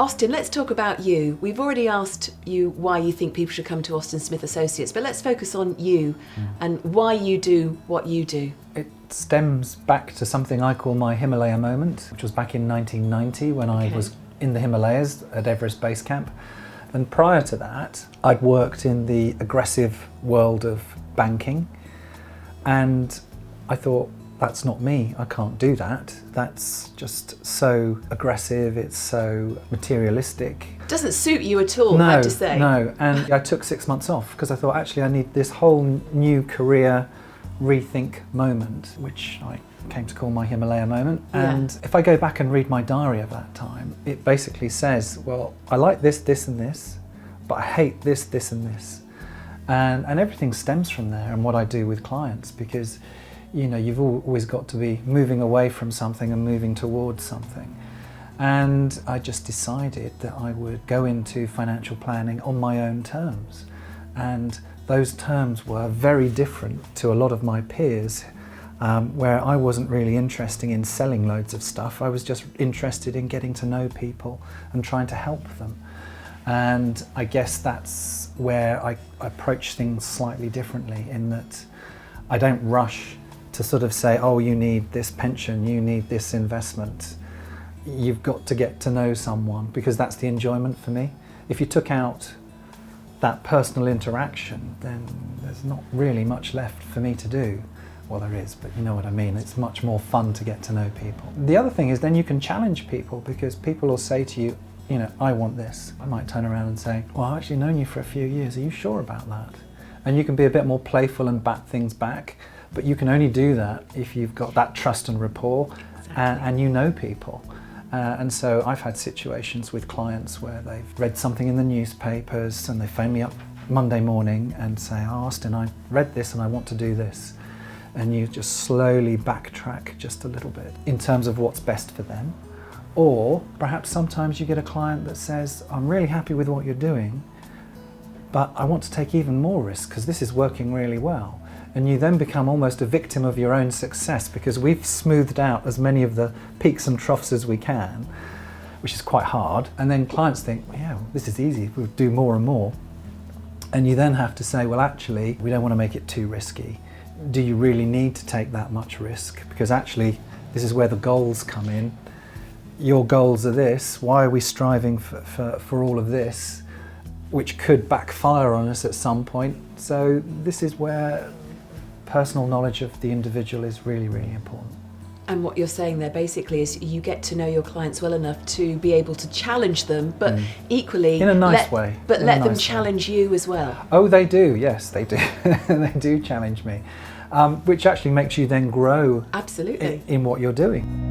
Austin, let's talk about you. We've already asked you why you think people should come to Austin Smith Associates, but let's focus on you and why you do what you do. It stems back to something I call my Himalaya moment, which was back in 1990 when I was in the Himalayas at Everest Base Camp. And prior to that, I'd worked in the aggressive world of banking, and I thought, that's not me, I can't do that. That's just so aggressive, it's so materialistic. Doesn't suit you at all, I have to say. No, and I took 6 months off because I thought actually I need this whole new career rethink moment, which I came to call my Himalaya moment. And if I go back and read my diary of that time, it basically says, well, I like this, this and this, but I hate this, this and this. And everything stems from there and what I do with clients, because you know, you've always got to be moving away from something and moving towards something. And I just decided that I would go into financial planning on my own terms. And those terms were very different to a lot of my peers, where I wasn't really interested in selling loads of stuff. I was just interested in getting to know people and trying to help them. And I guess that's where I approach things slightly differently, in that I don't rush to sort of say, oh, you need this pension, you need this investment. You've got to get to know someone, because that's the enjoyment for me. If you took out that personal interaction, then there's not really much left for me to do. Well, there is, but you know what I mean. It's much more fun to get to know people. The other thing is then you can challenge people, because people will say to you, you know, I want this. I might turn around and say, well, I've actually known you for a few years. Are you sure about that? And you can be a bit more playful and bat things back. But you can only do that if you've got that trust and rapport, and you know people. And so I've had situations with clients where they've read something in the newspapers and they phone me up Monday morning and say, oh, Austin, I read this and I want to do this. And you just slowly backtrack just a little bit in terms of what's best for them. Or perhaps sometimes you get a client that says, I'm really happy with what you're doing, but I want to take even more risk because this is working really well. And you then become almost a victim of your own success, because we've smoothed out as many of the peaks and troughs as we can, which is quite hard. And then clients think, well, yeah, this is easy, we'll do more and more. And you then have to say, well, actually, we don't want to make it too risky. Do you really need to take that much risk? Because actually, this is where the goals come in. Your goals are this, why are we striving for all of this, which could backfire on us at some point? So this is where personal knowledge of the individual is really, really important. And what you're saying there basically is you get to know your clients well enough to be able to challenge them, but equally in a nice way. But let them challenge you as well. Oh, they do. Yes, they do. They do challenge me, which actually makes you then grow. Absolutely. In what you're doing.